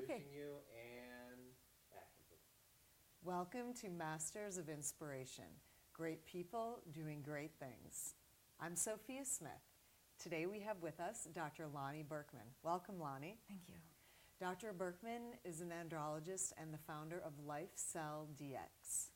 introducing you, and action, please. Welcome to Masters of Inspiration, great people doing great things. I'm Sophia Smith. Today we have with us Dr. Lani Burkman. Welcome, Lani. Thank you. Dr. Burkman is an andrologist and the founder of Life Cell DX.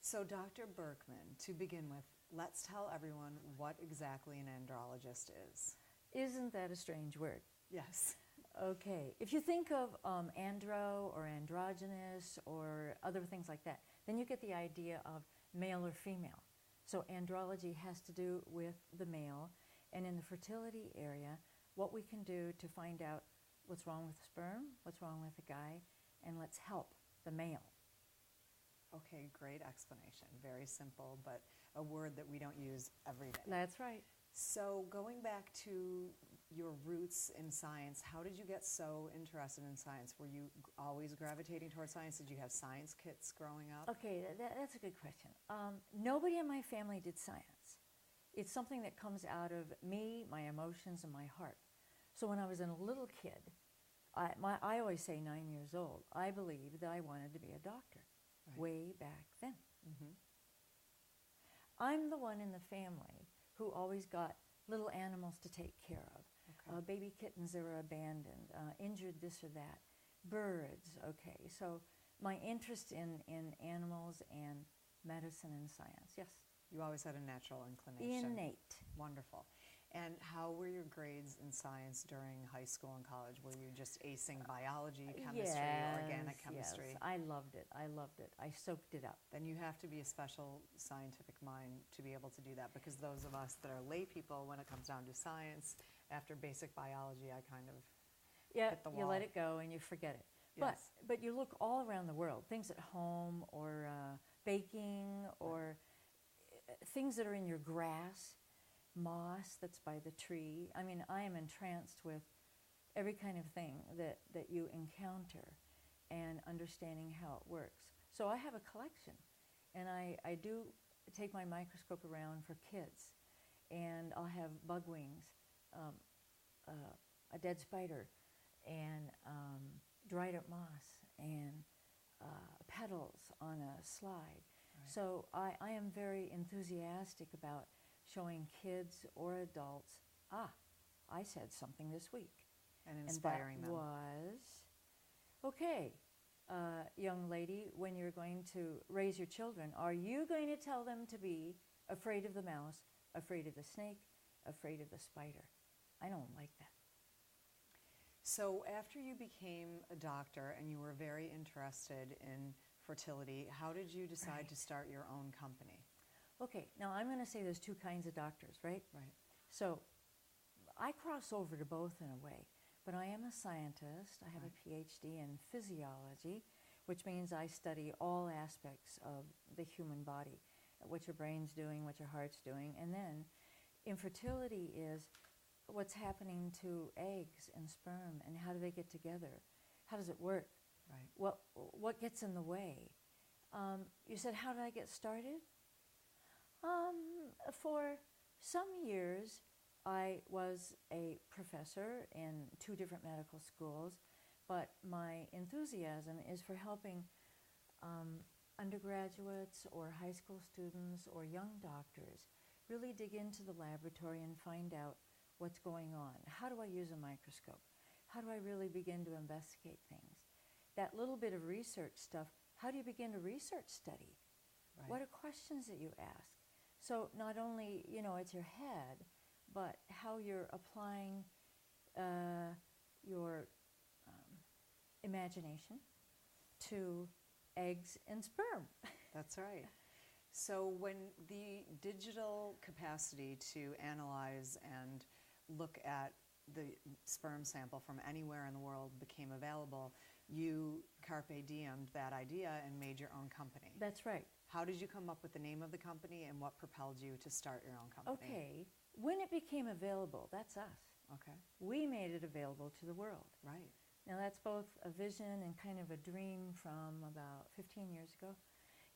So Dr. Burkman, to begin with, let's tell everyone what exactly an andrologist is. Isn't that a strange word? Yes. Okay, if you think of andro or androgynous or other things like that, then you get the idea of male or female. So andrology has to do with the male, and in the fertility area, what we can do to find out what's wrong with the sperm, what's wrong with the guy, and let's help the male. Okay, great explanation. Very simple, but a word that we don't use every day. That's right. So going back to your roots in science, how did you get so interested in science? Were you always gravitating towards science? Did you have science kits growing up? Okay, that's a good question. Nobody in my family did science. It's something that comes out of me, my emotions, and my heart. So when I was a little kid, I always say 9 years old, I believed that I wanted to be a doctor, Right. way back then. Mm-hmm. I'm the one in the family who always got little animals to take care of. Okay. Baby kittens that were abandoned, injured this or that, birds, okay. So my interest in animals and medicine and science, yes. You always had a natural inclination. Innate. Wonderful. And how were your grades in science during high school and college? Were you just acing biology, chemistry, Yes, organic chemistry? Yes, I loved it. I loved it. I soaked it up. Then you have to be a special scientific mind to be able to do that, because those of us that are lay people, when it comes down to science, after basic biology, I kind of hit the wall. You let it go and you forget it. Yes. But you look all around the world, things at home or baking or things that are in your grass, moss that's by the tree. I mean, I am entranced with every kind of thing that you encounter and understanding how it works. So I have a collection, and I do take my microscope around for kids, and I'll have bug wings, a dead spider, and dried up moss, and petals on a slide. Right. So I am very enthusiastic about showing kids or adults, I said something this week. And inspiring them. And that was, okay, young lady, when you're going to raise your children, are you going to tell them to be afraid of the mouse, afraid of the snake, afraid of the spider? I don't like that. So after you became a doctor and you were very interested in fertility, how did you decide to start your own company? Okay, now I'm going to say there's two kinds of doctors, right? Right. So I cross over to both in a way, but I am a scientist. I have a PhD in physiology, which means I study all aspects of the human body, what your brain's doing, what your heart's doing, and then infertility is what's happening to eggs and sperm and how do they get together? How does it work? Right. What gets in the way? You said, how did I get started? For some years, I was a professor in 2 different medical schools, but my enthusiasm is for helping undergraduates or high school students or young doctors really dig into the laboratory and find out what's going on. How do I use a microscope? How do I really begin to investigate things? That little bit of research stuff, how do you begin to research study? Right. What are questions that you ask? So not only, it's your head, but how you're applying your imagination to eggs and sperm. That's right. So when the digital capacity to analyze and look at the sperm sample from anywhere in the world became available, you carpe diemed that idea and made your own company. That's right. How did you come up with the name of the company, and what propelled you to start your own company? Okay, when it became available, that's us. Okay. We made it available to the world. Right. Now that's both a vision and kind of a dream from about 15 years ago.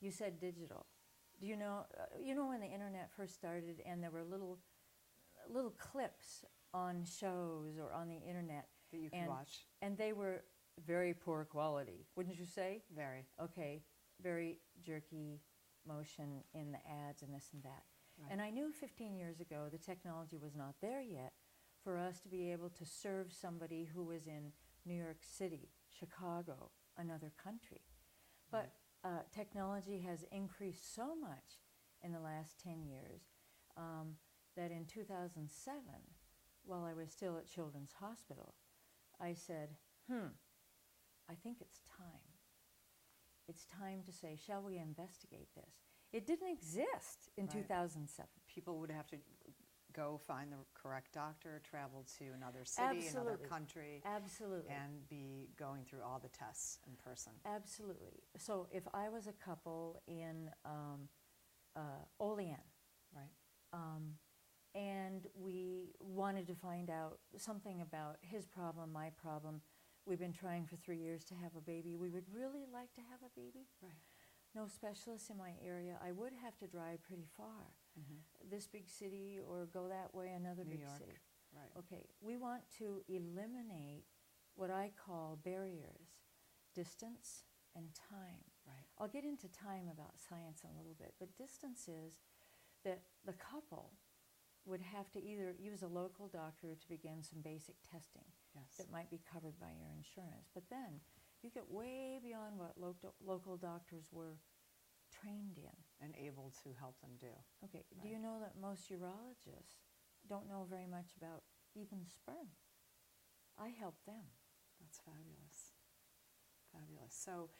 You said digital. Do you know when the internet first started and there were little clips on shows or on the internet That you could watch. and they were very poor quality, wouldn't you say? Very. Okay, very jerky motion in the ads and this and that. Right. And I knew 15 years ago the technology was not there yet for us to be able to serve somebody who was in New York City, Chicago, another country. But technology has increased so much in the last 10 years that in 2007, while I was still at Children's Hospital, I said, I think it's time. It's time to say, shall we investigate this? It didn't exist in Right. 2007. People would have to go find the correct doctor, travel to another city, another Absolutely. country, Absolutely. and be going through all the tests in person. Absolutely. So if I was a couple in Olean, Right. and we wanted to find out something about his problem, my problem, we've been trying for 3 years to have a baby, we would really like to have a baby. Right. No specialists in my area, I would have to drive pretty far. This big city or go that way, another New big York. city. Right. Okay, we want to eliminate what I call barriers, distance and time. Right. I'll get into time about science in a little bit, but distance is that the couple would have to either use a local doctor to begin some basic testing Yes. that might be covered by your insurance. But then you get way beyond what local doctors were trained in. And able to help them do. Okay, do Right. you know that most urologists don't know very much about even sperm? I help them. That's fabulous. Fabulous. So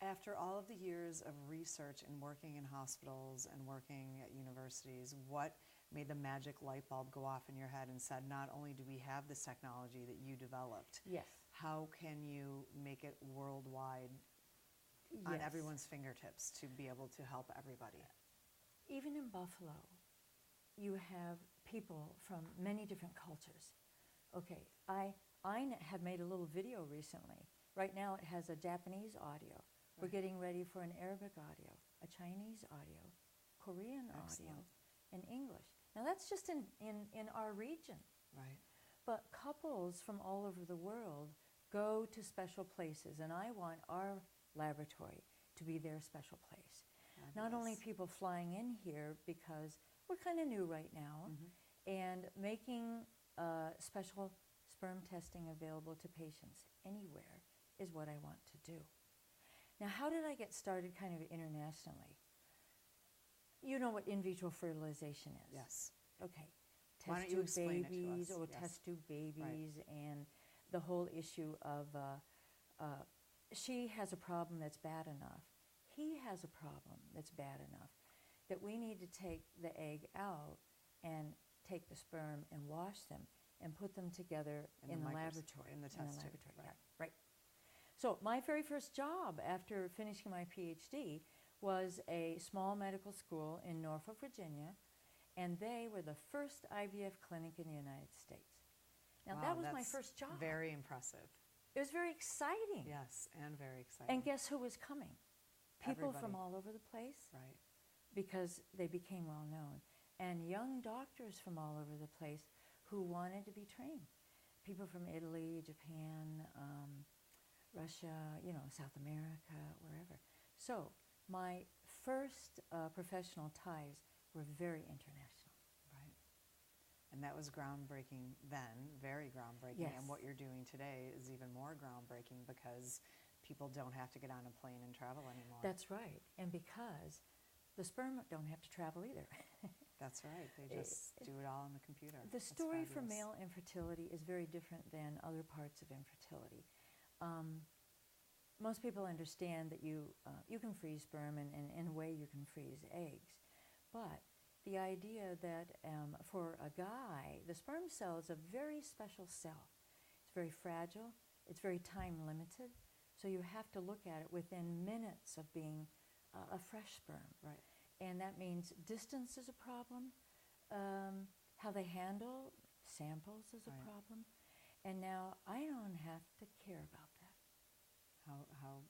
after all of the years of research and working in hospitals and working at universities, what made the magic light bulb go off in your head and said, not only do we have this technology that you developed, Yes. how can you make it worldwide on Yes. everyone's fingertips to be able to help everybody? Even in Buffalo, you have people from many different cultures. Okay, I have made a little video recently. Right now it has a Japanese audio. We're Right. getting ready for an Arabic audio, a Chinese audio, Korean audio, Excellent. and English. Now that's just in our region. Right. But couples from all over the world go to special places, and I want our laboratory to be their special place. Not only Fabulous. people flying in here because we're kind of new right now, and making special sperm testing available to patients anywhere is what I want to do. Now, how did I get started kind of internationally? You know what in vitro fertilization is? Yes. Okay. Why Test don't you tube explain it to babies us? or Yes. test tube babies and the whole issue of she has a problem that's bad enough. He has a problem that's bad enough that we need to take the egg out and take the sperm and wash them and put them together in the laboratory. In the test tube. laboratory, Right. yeah, right. So my very first job after finishing my PhD was a small medical school in Norfolk, Virginia, and they were the first IVF clinic in the United States. Now Wow, that was my that's first job. Very impressive. It was very exciting. Yes, and very exciting. And guess who was coming? People from Everybody. all over the place Right. because they became well known. And young doctors from all over the place who wanted to be trained. People from Italy, Japan, Russia, South America, wherever. So my first professional ties were very international. Right. And that was groundbreaking then, very groundbreaking. Yes. And what you're doing today is even more groundbreaking because people don't have to get on a plane and travel anymore. That's right. And because the sperm don't have to travel either. That's right. They just do it all on the computer. The That's story for fabulous. male infertility is very different than other parts of infertility. Most people understand that you can freeze sperm, and in a way you can freeze eggs. But the idea that for a guy, the sperm cell is a very special cell. It's very fragile. It's very time limited. So you have to look at it within minutes of being a fresh sperm. Right. And that means distance is a problem. How they handle samples is a Right. problem. And now I don't have to care about that. How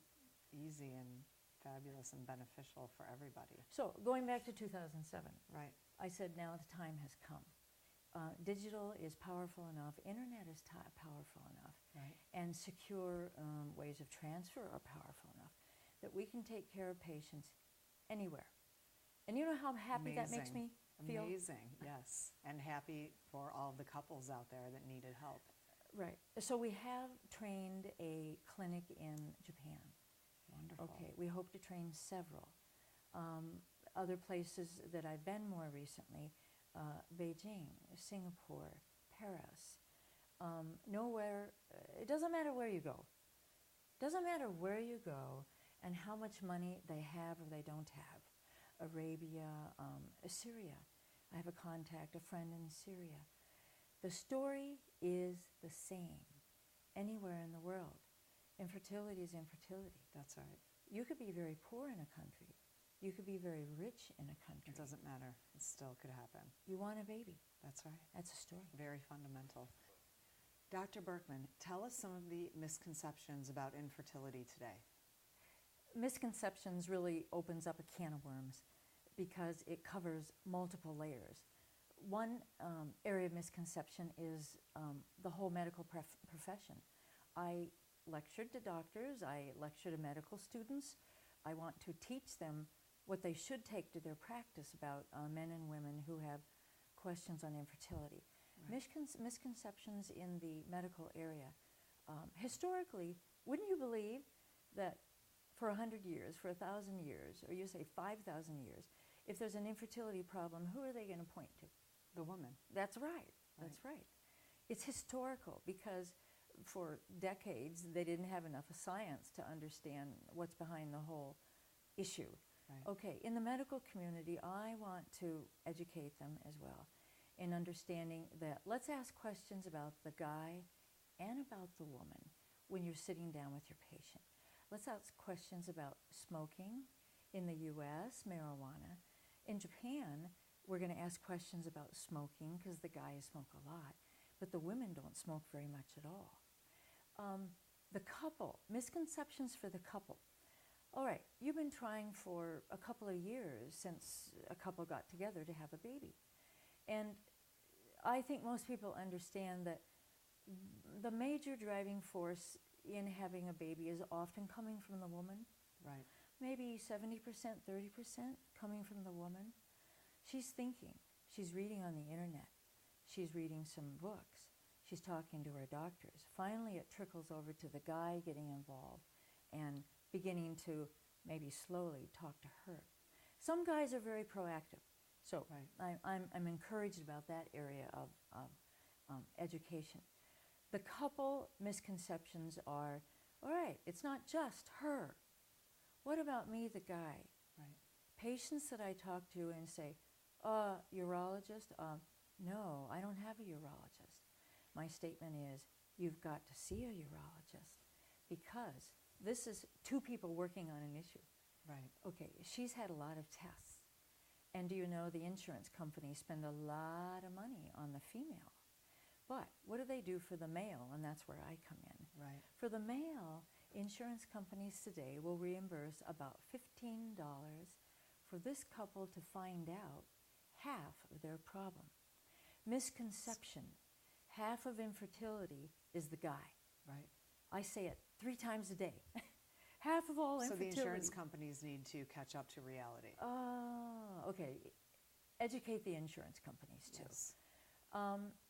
easy and fabulous and beneficial for everybody. So going back to 2007, Right. I said now the time has come. digital is powerful enough, internet is powerful enough, Right. and secure ways of transfer are powerful enough that we can take care of patients anywhere. And you know how happy that makes me feel? Amazing, yes. And happy for all the couples out there that needed help. Right. So we have trained a clinic in Japan. Wonderful. Okay, we hope to train several. Other places that I've been more recently, Beijing, Singapore, Paris. Nowhere, it doesn't matter where you go. Doesn't matter where you go and how much money they have or they don't have. Arabia, Syria. I have a contact, a friend in Syria. The story is the same anywhere in the world. Infertility is infertility. That's right. You could be very poor in a country. You could be very rich in a country. It doesn't matter. It still could happen. You want a baby. That's right. That's a story. Very fundamental. Dr. Burkman, tell us some of the misconceptions about infertility today. Misconceptions really opens up a can of worms because it covers multiple layers. One area of misconception is the whole medical profession. I lectured to doctors, I lecture to medical students. I want to teach them what they should take to their practice about men and women who have questions on infertility. Right. Misconceptions in the medical area. Historically, wouldn't you believe that for 100 years, for 1,000 years, or you say 5,000 years, if there's an infertility problem, who are they going to point to? The woman. That's right. That's right. It's historical because for decades they didn't have enough of science to understand what's behind the whole issue. Right. Okay, in the medical community, I want to educate them as well in understanding that let's ask questions about the guy and about the woman when you're sitting down with your patient. Let's ask questions about smoking in the U.S., marijuana. In Japan, we're going to ask questions about smoking because the guys smoke a lot, but the women don't smoke very much at all. The couple, misconceptions for the couple. All right, you've been trying for a couple of years since a couple got together to have a baby. And I think most people understand that the major driving force in having a baby is often coming from the woman. Right. Maybe 70%, 30% coming from the woman. She's thinking, she's reading on the internet, she's reading some books, she's talking to her doctors. Finally, it trickles over to the guy getting involved and beginning to maybe slowly talk to her. Some guys are very proactive, so Right. I'm encouraged about that area of education. The couple misconceptions are, all right, it's not just her. What about me, the guy? Right. Patients that I talk to and say, urologist? No, I don't have a urologist. My statement is, you've got to see a urologist because this is two people working on an issue. Right. Okay, she's had a lot of tests. And do you know the insurance companies spend a lot of money on the female? But what do they do for the male? And that's where I come in. Right. For the male, insurance companies today will reimburse about $15 for this couple to find out half of their problem. Misconception, half of infertility is the guy. Right. I say it 3 times a day. Half of all So the infertility. insurance companies need to catch up to reality. Okay. Educate the insurance companies too. Yes.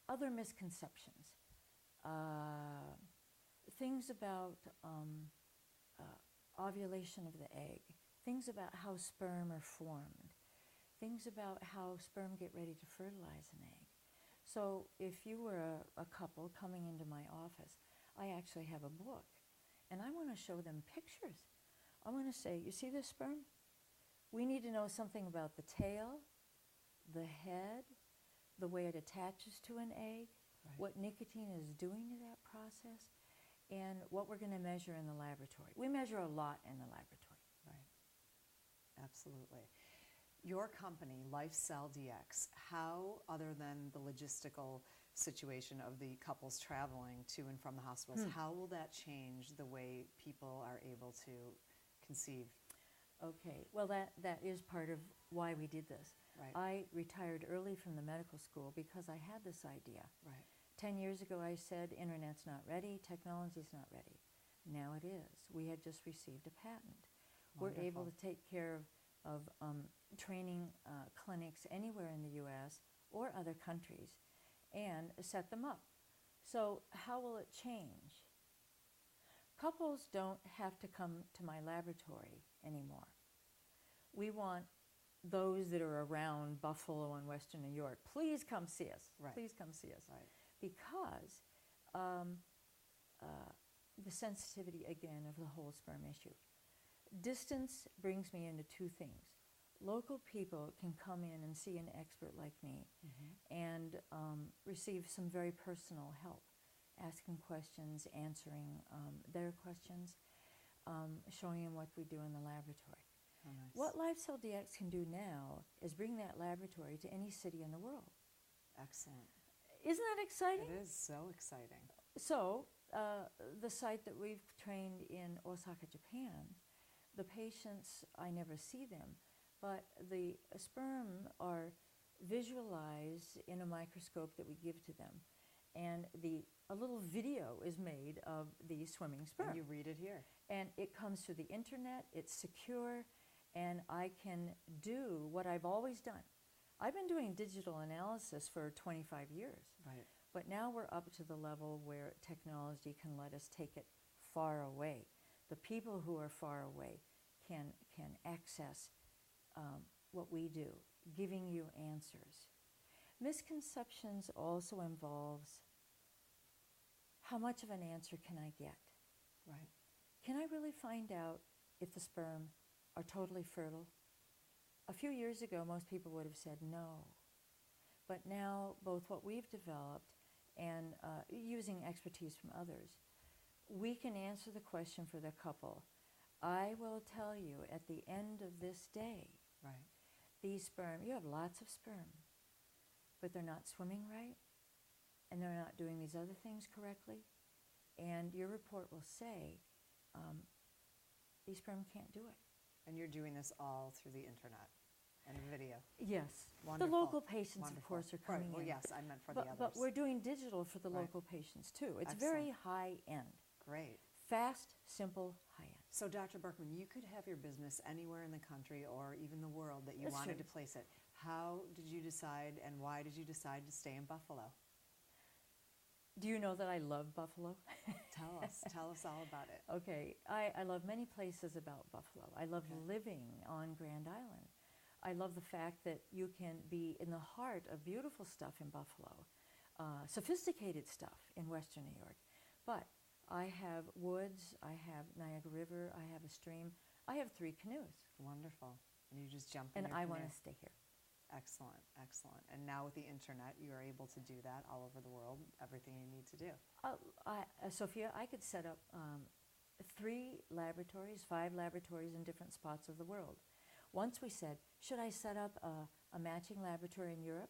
Other misconceptions. Things about ovulation of the egg. Things about how sperm are formed. Things about how sperm get ready to fertilize an egg. So if you were a couple coming into my office, I actually have a book. And I want to show them pictures. I want to say, you see this sperm? We need to know something about the tail, the head, the way it attaches to an egg, Right. what nicotine is doing to that process, and what we're going to measure in the laboratory. We measure a lot in the laboratory. Right. Absolutely. Your company, LifeCell DX, how, other than the logistical situation of the couples traveling to and from the hospitals, how will that change the way people are able to conceive? Okay, well that is part of why we did this. Right. I retired early from the medical school because I had this idea. Right. 10 years ago, I said, internet's not ready, technology's not ready. Now it is. We had just received a patent. Wonderful. We're able to take care of training clinics anywhere in the U.S. or other countries and set them up. So how will it change? Couples don't have to come to my laboratory anymore. We want those that are around Buffalo and Western New York, please come see us. Right. Please come see us. Right. Because the sensitivity, again, of the whole sperm issue. Distance brings me into two things. Local people can come in and see an expert like me and receive some very personal help, asking questions, answering their questions, showing them what we do in the laboratory. Oh, nice. What LiveCell DX can do now is bring that laboratory to any city in the world. Excellent. Isn't that exciting? It is so exciting. So, the site that we've trained in Osaka, Japan, the patients, I never see them, but the sperm are visualized in a microscope that we give to them. And a little video is made of the swimming sperm. And you read it here. And it comes through the internet, it's secure, and I can do what I've always done. I've been doing digital analysis for 25 years. Right. But now we're up to the level where technology can let us take it far away. The people who are far away can access what we do, giving you answers. Misconceptions also involves how much of an answer can I get? Right. Can I really find out if the sperm are totally fertile? A few years ago, most people would have said no. But now, both what we've developed and using expertise from others, we can answer the question for the couple. I will tell you at the end of this day, Right. these sperm, you have lots of sperm, but they're not swimming right, and they're not doing these other things correctly, and your report will say, these sperm can't do it. And you're doing this all through the internet and video. Yes. Wonderful. The local patients, Wonderful. of course, are Right. coming Well, in. yes, I meant for the others. But we're doing digital for the Right. local patients, too. It's Excellent. very high-end. Great. Fast, simple, high-end. So, Dr. Burkman, you could have your business anywhere in the country or even the world that you That's wanted true. to place it. How did you decide and why did you decide to stay in Buffalo? Do you know that I love Buffalo? Tell us all about it. Okay, I love many places about Buffalo. I love Okay. living on Grand Island. I love the fact that you can be in the heart of beautiful stuff in Buffalo, sophisticated stuff in Western New York. But I have woods, I have Niagara River, I have a stream, I have 3 canoes, Wonderful. And you just jump in and your I want canoe. to stay here. Excellent, excellent. And now with the internet, you are able to do that all over the world, everything you need to do. Sophia, I could set up 3 laboratories, 5 laboratories in different spots of the world. Once we said, should I set up a matching laboratory in Europe,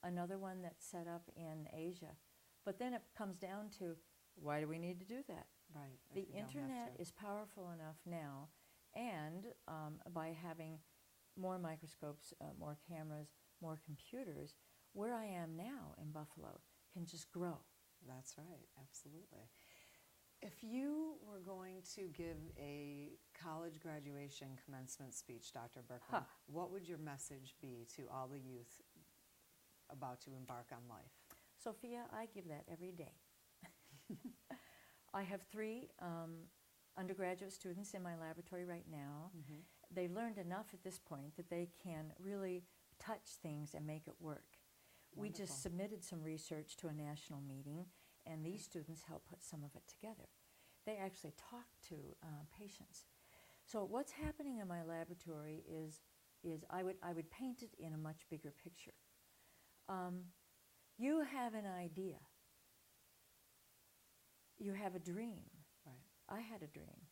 another one that's set up in Asia? But then it comes down to, why do we need to do that? Right. if The you don't have internet to. is powerful enough now, and by having more microscopes, more cameras, more computers, where I am now in Buffalo can just grow. That's right, absolutely. If you were going to give a college graduation commencement speech, Dr. Burkman, Huh. what would your message be to all the youth about to embark on life? Sophia, I give that every day. I have 3 undergraduate students in my laboratory right now. They've learned enough at this point that they can really touch things and make it work. We Wonderful. just submitted some research to a national meeting, and these students helped put some of it together. They actually talk to patients. So what's happening in my laboratory is I would paint it in a much bigger picture. You have an idea. You have a dream. Right. I had a dream.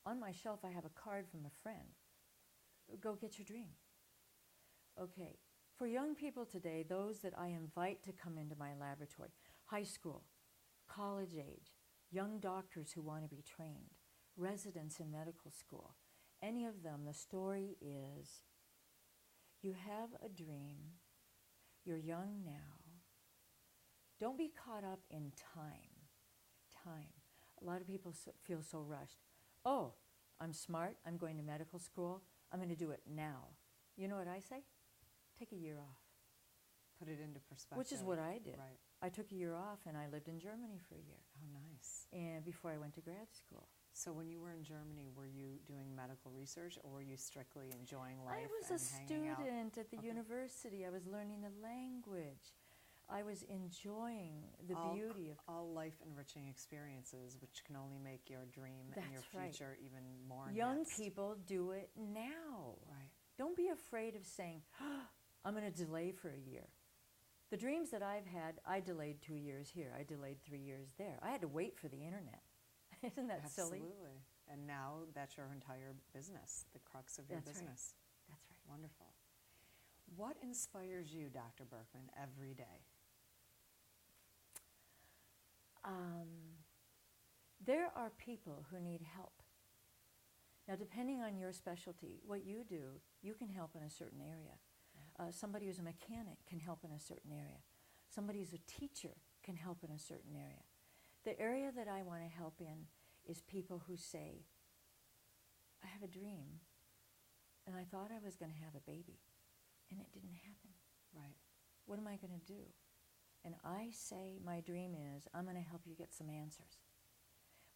On my shelf, I have a card from a friend. Go get your dream. Okay. For young people today, those that I invite to come into my laboratory, high school, college age, young doctors who want to be trained, residents in medical school, any of them, the story is You have a dream. You're young now. Don't be caught up in time. Time. A lot of people feel so rushed. Oh, I'm smart. I'm going to medical school. I'm going to do it now. You know what I say? Take a year off. Put it into perspective. Which is what I did. Right. I took a year off and I lived in Germany for a year. Oh, nice. And before I went to grad school. So when you were in Germany, were you doing medical research or were you strictly enjoying life I was and a hanging out? student at the Okay. university. I was learning the language. I was enjoying the beauty of... all life-enriching experiences, which can only make your dream and your That's right. future even more Young enhanced. people do it now. Right. Don't be afraid of saying, I'm going to delay for a year. The dreams that I've had, I delayed 2 years here. I delayed 3 years there. I had to wait for the internet. Isn't that silly? Absolutely. And now that's your entire business, the crux of your That's right. business. That's right. Wonderful. What inspires you, Dr. Burkman, every day? There are people who need help. Now, depending on your specialty, what you do, you can help in a certain area. Somebody who's a mechanic can help in a certain area. Somebody who's a teacher can help in a certain area. The area that I want to help in is people who say, I have a dream, and I thought I was going to have a baby, and it didn't happen. Right. What am I going to do? And I say my dream is I'm going to help you get some answers.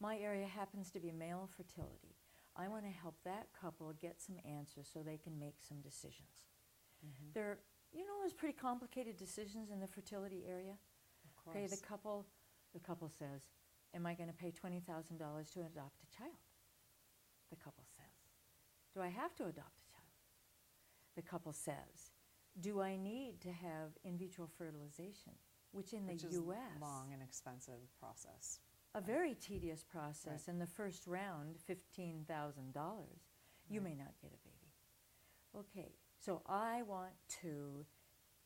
My area happens to be male fertility. I want to help that couple get some answers so they can make some decisions. Mm-hmm. There's pretty complicated decisions in the fertility area. Of course. Okay, the couple says, am I going to pay $20,000 to adopt a child? The couple says, do I have to adopt a child? The couple says, do I need to have in vitro fertilization, which in Which the is U.S. long and expensive process. A very tedious process. Right. In the first round, $15,000, you Right. may not get a baby. Okay, so I want to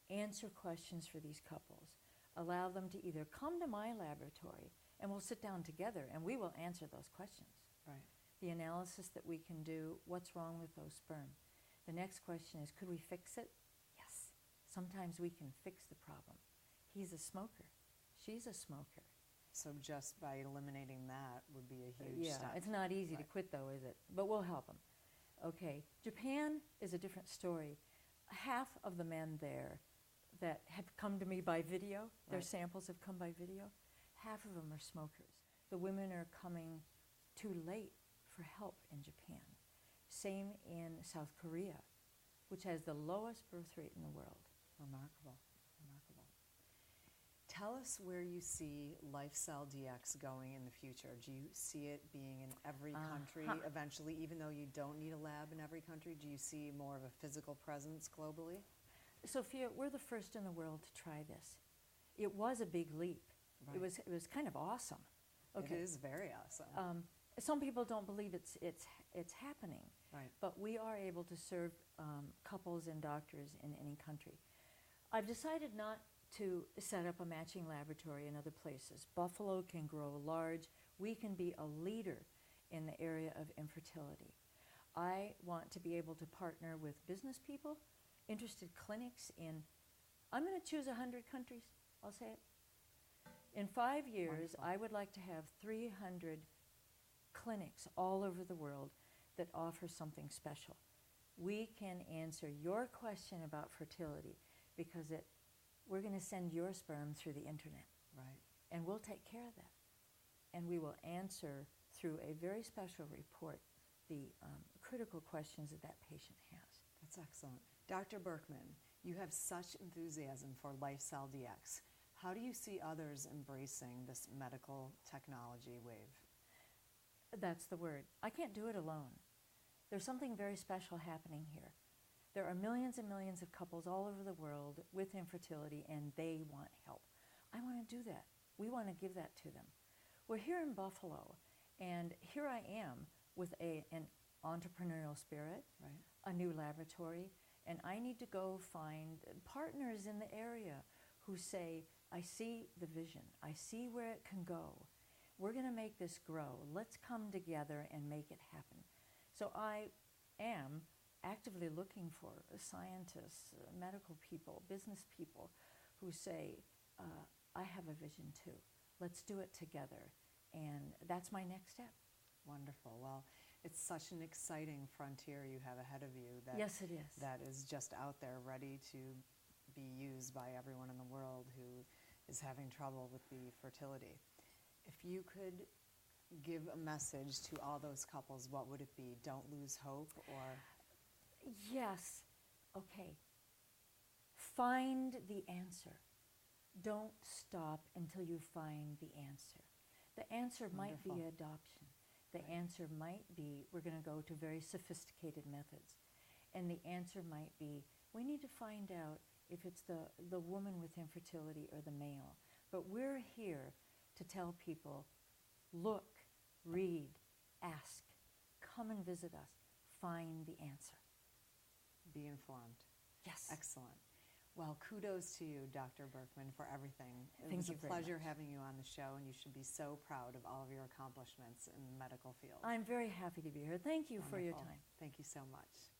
answer questions for these couples, allow them to either come to my laboratory and we'll sit down together and we will answer those questions. Right. The analysis that we can do, what's wrong with those sperm? The next question is, could we fix it? Yes. Sometimes we can fix the problem. He's a smoker. She's a smoker. So just by eliminating that would be a huge step. It's not easy to Right. quit though, is it? But we'll help them. Okay, Japan is a different story. Half of the men there that have come to me by video, their Right. samples have come by video, half of them are smokers. The women are coming too late for help in Japan. Same in South Korea, which has the lowest birth rate in the world. Remarkable. Remarkable. Tell us where you see Lifestyle DX going in the future. Do you see it being in every country eventually, even though you don't need a lab in every country? Do you see more of a physical presence globally? Sophia, we're the first in the world to try this. It was a big leap. Right. It was kind of awesome. Okay. It is very awesome. Some people don't believe it's happening, Right. but we are able to serve couples and doctors in any country. I've decided not to set up a matching laboratory in other places. Buffalo can grow large. We can be a leader in the area of infertility. I want to be able to partner with business people, interested clinics in, I'm going to choose 100 countries, I'll say it. In 5 years, Wonderful. I would like to have 300 clinics all over the world that offer something special. We can answer your question about fertility because we're going to send your sperm through the internet, Right. and we'll take care of that. And we will answer through a very special report the critical questions that patient has. That's excellent. Dr. Burkman, you have such enthusiasm for Lifestyle DX. How do you see others embracing this medical technology wave? That's the word. I can't do it alone. There's something very special happening here. There are millions and millions of couples all over the world with infertility, and they want help. I want to do that. We want to give that to them. We're here in Buffalo, and here I am with an entrepreneurial spirit, Right. a new laboratory, and I need to go find partners in the area who say, I see the vision. I see where it can go. We're going to make this grow. Let's come together and make it happen. So I am actively looking for scientists, medical people, business people who say, I have a vision too. Let's do it together. And that's my next step. Wonderful. Well, it's such an exciting frontier you have ahead of you that, Yes, it is. that is just out there ready to be used by everyone in the world who is having trouble with the fertility. If you could give a message to all those couples, what would it be? Don't lose hope, or? Yes. Okay. Find the answer. Don't stop until you find the answer. The answer might be Wonderful. adoption. The answer might be we're going to go to very sophisticated methods. And the answer might be we need to find out if it's the woman with infertility or the male. But we're here to tell people, look, read, ask, come and visit us, find the answer. Be informed. Yes. Excellent. Well, kudos to you, Dr. Burkman, for everything. It Thank was you a very pleasure much. having you on the show, and you should be so proud of all of your accomplishments in the medical field. I'm very happy to be here. Thank you for your Wonderful. time. Thank you so much.